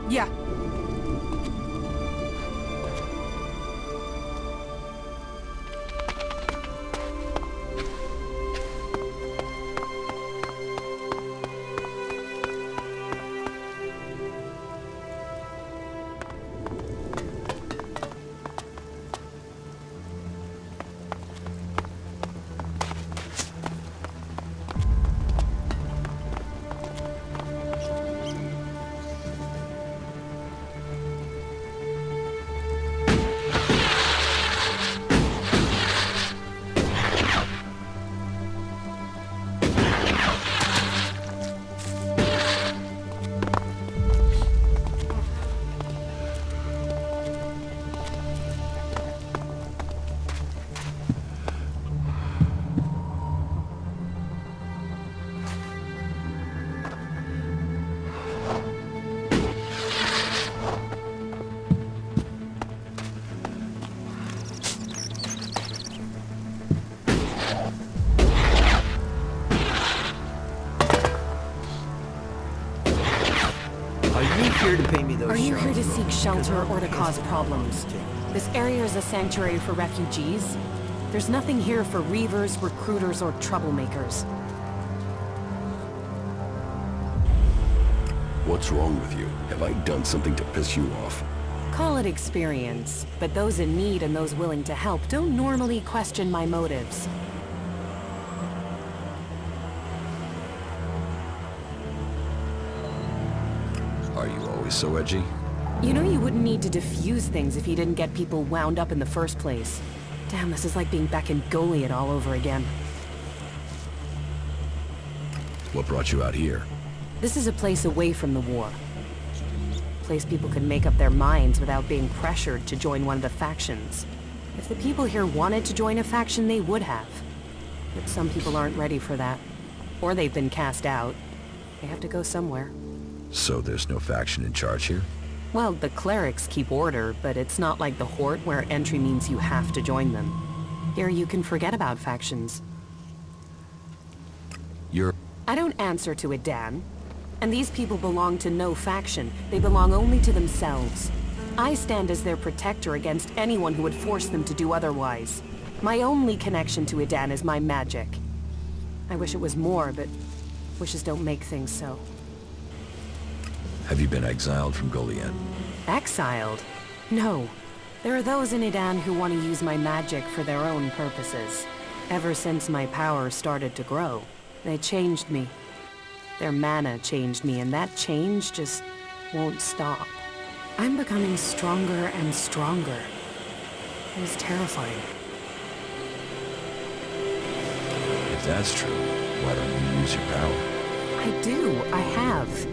Yeah. Are you here to seek shelter or to cause problems? This area is a sanctuary for refugees. There's nothing here for reavers, recruiters, or troublemakers. What's wrong with you? Have I done something to piss you off? Call it experience, but those in need and those willing to help don't normally question my motives. Are you always so edgy? You know you wouldn't need to defuse things if you didn't get people wound up in the first place. Damn, this is like being back in Goliath all over again. What brought you out here? This is a place away from the war. A place people could make up their minds without being pressured to join one of the factions. If the people here wanted to join a faction, they would have. But some people aren't ready for that. Or they've been cast out. They have to go somewhere. So there's no faction in charge here? Well, the clerics keep order, but it's not like the Horde where entry means you have to join them. Here you can forget about factions. I don't answer to a Dan. And these people belong to no faction. They belong only to themselves. I stand as their protector against anyone who would force them to do otherwise. My only connection to Idan is my magic. I wish it was more, but wishes don't make things so. Have you been exiled from Goliath? Exiled? No. There are those in Idan who want to use my magic for their own purposes. Ever since my power started to grow, they changed me. Their mana changed me, and that change just won't stop. I'm becoming stronger and stronger. It is terrifying. If that's true, why don't you use your power? I do. I have.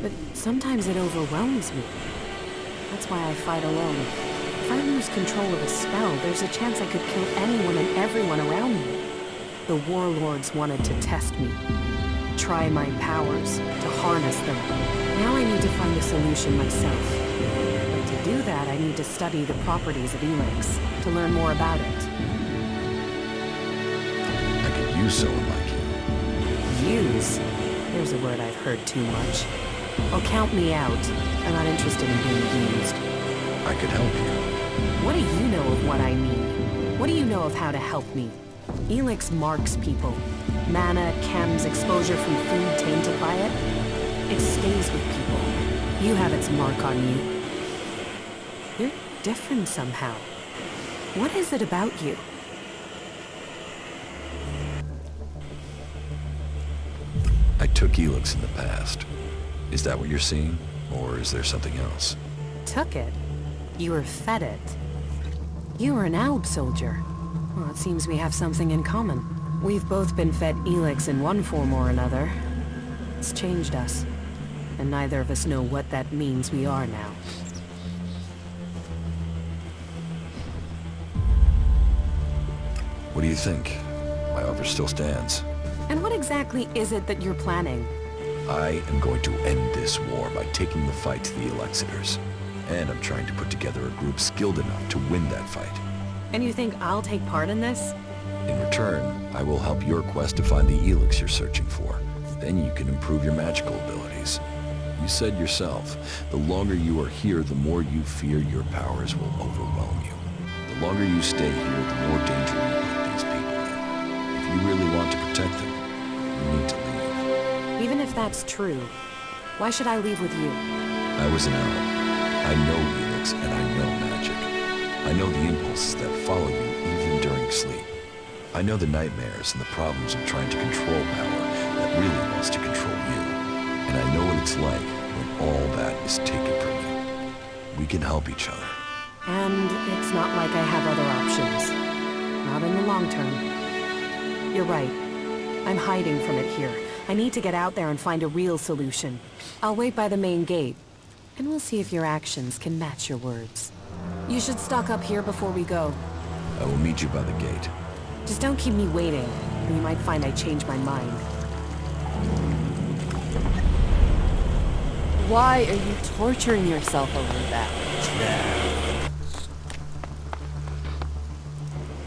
But sometimes it overwhelms me. That's why I fight alone. If I lose control of a spell, there's a chance I could kill anyone and everyone around me. The warlords wanted to test me. Try my powers, to harness them. Now I need to find a solution myself. But to do that, I need to study the properties of Elex, to learn more about it. I could use someone like you. Use? There's a word I've heard too much. Oh, count me out. I'm not interested in being used. I could help you. What do you know of what I need? What do you know of how to help me? Elex marks people. Mana, chems, exposure from food tainted by it. It stays with people. You have its mark on you. You're different somehow. What is it about you? I took Elex in the past. Is that what you're seeing? Or is there something else? Took it? You were fed it. You were an Alb soldier. Well, it seems we have something in common. We've both been fed Elex in one form or another. It's changed us. And neither of us know what that means we are now. What do you think? My offer still stands. And what exactly is it that you're planning? I am going to end this war by taking the fight to the Elexitors. And I'm trying to put together a group skilled enough to win that fight. And you think I'll take part in this? In return, I will help your quest to find the Elex you're searching for. Then you can improve your magical abilities. You said yourself, the longer you are here, the more you fear your powers will overwhelm you. The longer you stay here, the more danger you put these people in. If you really want to protect them, you need to leave. Even if that's true, why should I leave with you? I was an owl. I know Elex and I know magic. I know the impulses that follow you even during sleep. I know the nightmares and the problems of trying to control power that really wants to control you. And I know what it's like when all that is taken from you. We can help each other. And it's not like I have other options. Not in the long term. You're right. I'm hiding from it here. I need to get out there and find a real solution. I'll wait by the main gate, and we'll see if your actions can match your words. You should stock up here before we go. I will meet you by the gate. Just don't keep me waiting, or you might find I changed my mind. Why are you torturing yourself over that?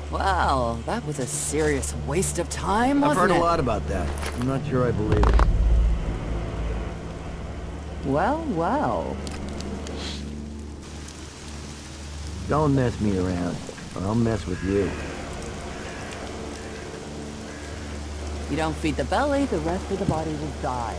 Wow, that was a serious waste of time, wasn't it? I've heard a lot about that. I'm not sure I believe it. Well, well. Don't mess me around, or I'll mess with you. You don't feed the belly, the rest of the body will die.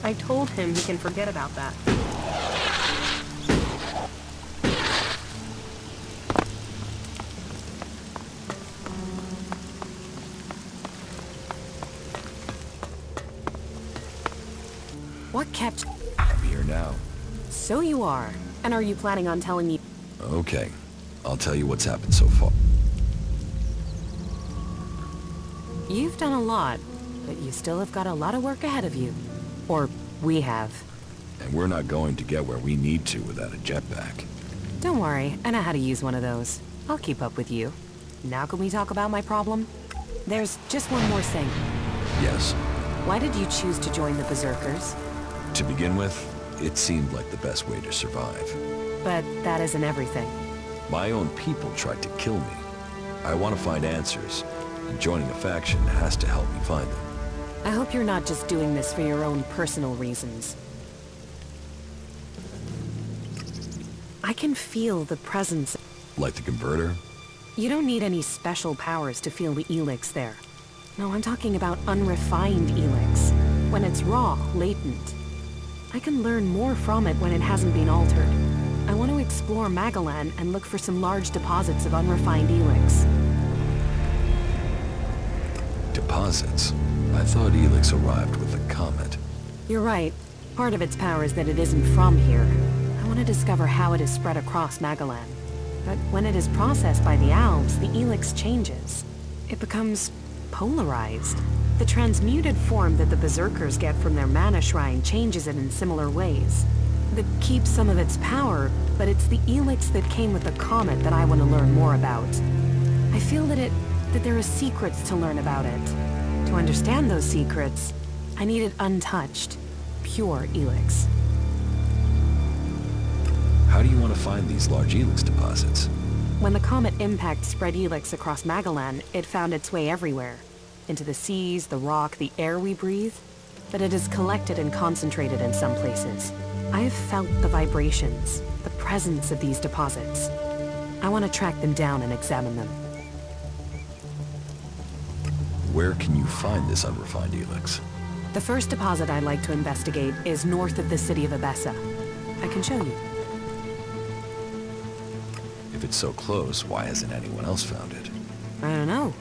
I told him he can forget about that. What kept... I'm here now. So you are. And are you planning on telling me... Okay, I'll tell you what's happened so far. You've done a lot, but you still have got a lot of work ahead of you. Or we have. And we're not going to get where we need to without a jetpack. Don't worry, I know how to use one of those. I'll keep up with you. Now can we talk about my problem? There's just one more thing. Yes. Why did you choose to join the Berserkers? To begin with, it seemed like the best way to survive. But that isn't everything. My own people tried to kill me. I want to find answers, and joining a faction has to help me find them. I hope you're not just doing this for your own personal reasons. I can feel the presence. Like the converter? You don't need any special powers to feel the Elex there. No, I'm talking about unrefined Elex. When it's raw, latent. I can learn more from it when it hasn't been altered. I want to explore Magalan and look for some large deposits of unrefined Elex. Deposits? I thought Elex arrived with a comet. You're right. Part of its power is that it isn't from here. I want to discover how it is spread across Magalan. But when it is processed by the Alps, the Elex changes. It becomes polarized. The transmuted form that the Berserkers get from their mana shrine changes it in similar ways. That keeps some of its power, but it's the Elex that came with the comet that I want to learn more about. I feel that there are secrets to learn about it. To understand those secrets, I need it untouched, pure Elex. How do you want to find these large Elex deposits? When the comet impact spread Elex across Magalan, it found its way everywhere. Into the seas, the rock, the air we breathe. But it is collected and concentrated in some places. I have felt the vibrations, the presence of these deposits. I want to track them down and examine them. Where can you find this unrefined Elex? The first deposit I'd like to investigate is north of the city of Abessa. I can show you. If it's so close, why hasn't anyone else found it? I don't know.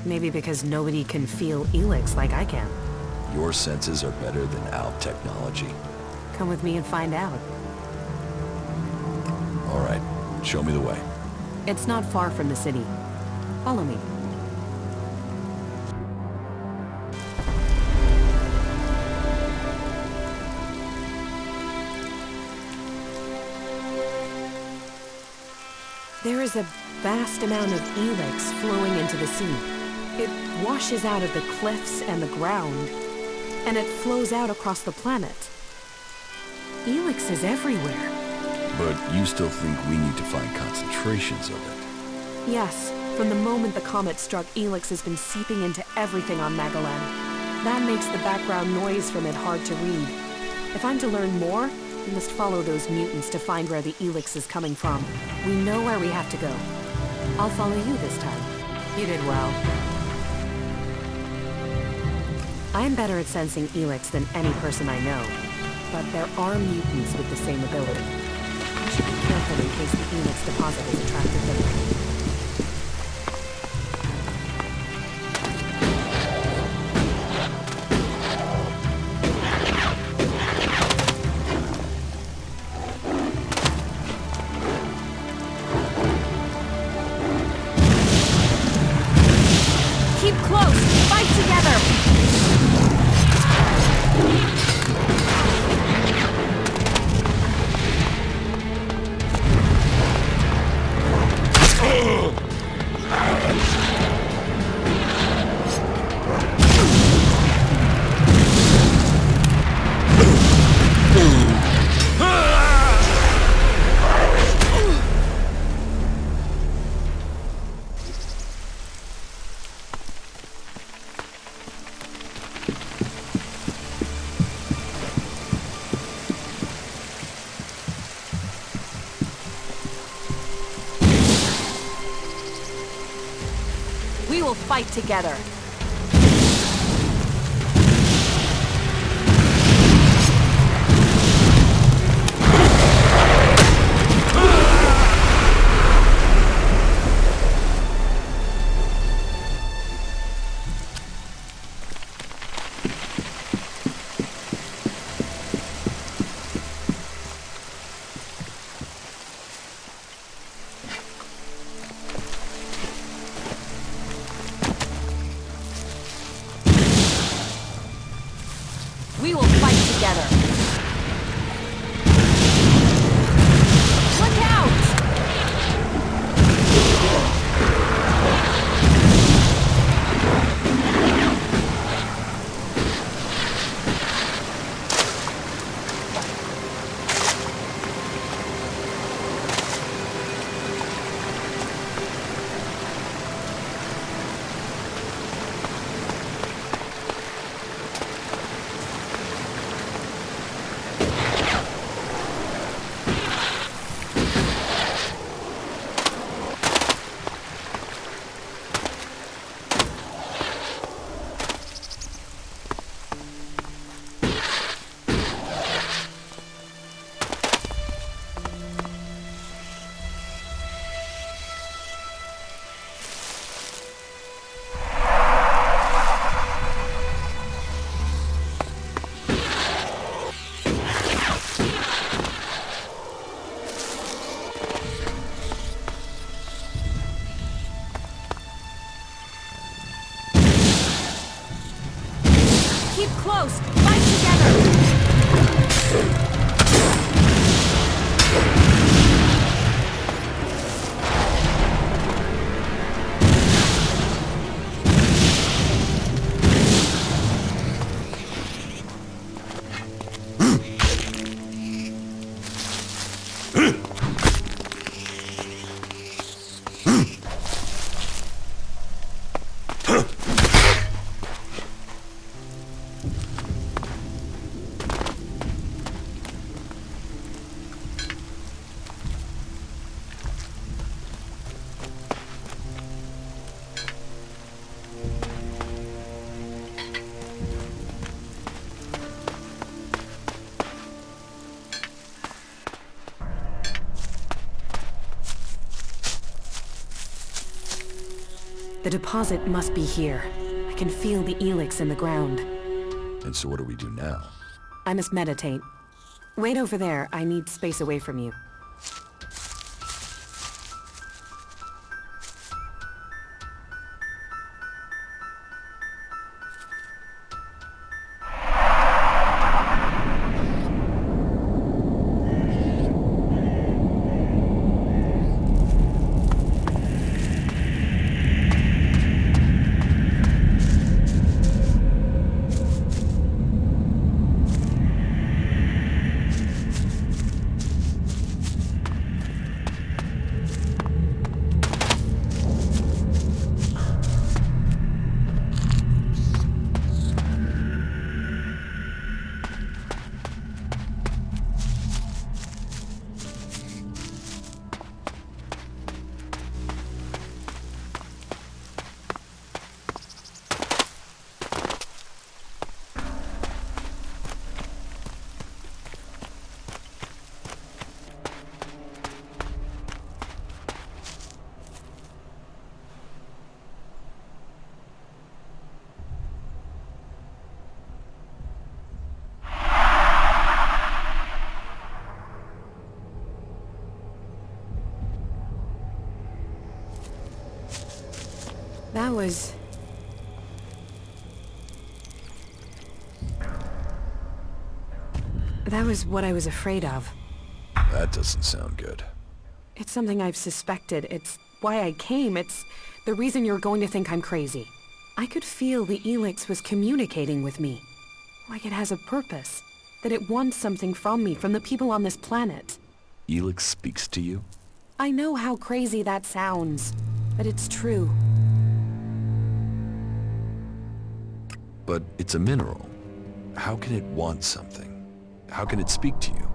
Maybe because nobody can feel Elex like I can. Your senses are better than Alp technology. Come with me and find out. All right, show me the way. It's not far from the city. Follow me. There is a vast amount of Elex flowing into the sea. It washes out of the cliffs and the ground, and it flows out across the planet. Elex is everywhere. But you still think we need to find concentrations of it? Yes, from the moment the comet struck, Elex has been seeping into everything on Magellan. That makes the background noise from it hard to read. If I'm to learn more, we must follow those mutants to find where the Elex is coming from. We know where we have to go. I'll follow you this time. You did well. I'm better at sensing Elex than any person I know, but there are mutants with the same ability. I should be careful in case the Elex deposit has attracted them. We will fight together. We will fight together. Look out! Keep close! Fight together! The deposit must be here. I can feel the Elex in the ground. And so what do we do now? I must meditate. Wait over there. I need space away from you. That was what I was afraid of. That doesn't sound good. It's something I've suspected. It's why I came. It's the reason you're going to think I'm crazy. I could feel the Elex was communicating with me. Like it has a purpose. That it wants something from me, from the people on this planet. Elex speaks to you? I know how crazy that sounds, but it's true. But it's a mineral. How can it want something? How can it speak to you?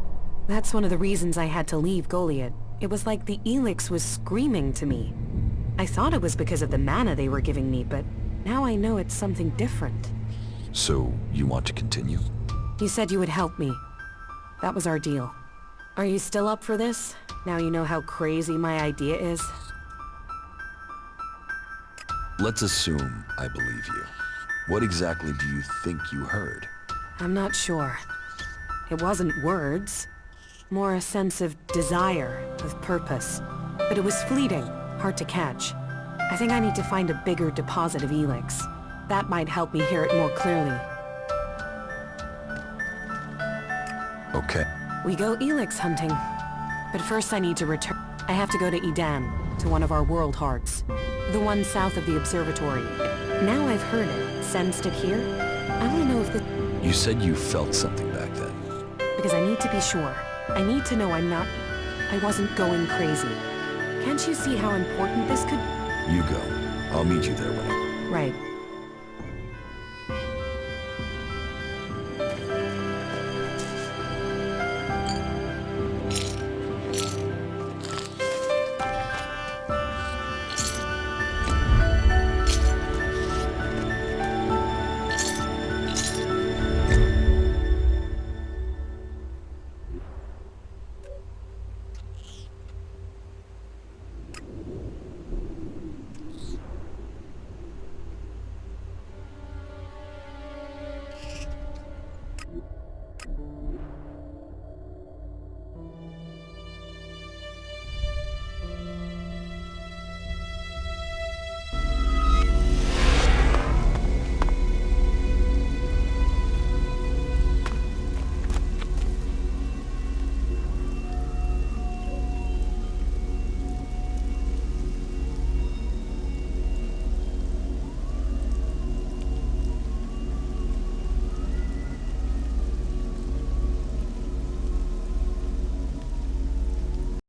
That's one of the reasons I had to leave Goliad. It was like the Elex was screaming to me. I thought it was because of the mana they were giving me, but now I know it's something different. So, you want to continue? You said you would help me. That was our deal. Are you still up for this? Now you know how crazy my idea is? Let's assume I believe you. What exactly do you think you heard? I'm not sure. It wasn't words. More a sense of desire, of purpose. But it was fleeting, hard to catch. I think I need to find a bigger deposit of Elex. That might help me hear it more clearly. Okay. We go Elex hunting. But first I need to return. I have to go to Eden, to one of our world hearts. The one south of the observatory. Now I've heard it, sensed it here. I want to know if the... You said you felt something back then. Because I need to be sure. I need to know I wasn't going crazy. Can't you see how important this could... You go. I'll meet you there when I... Right.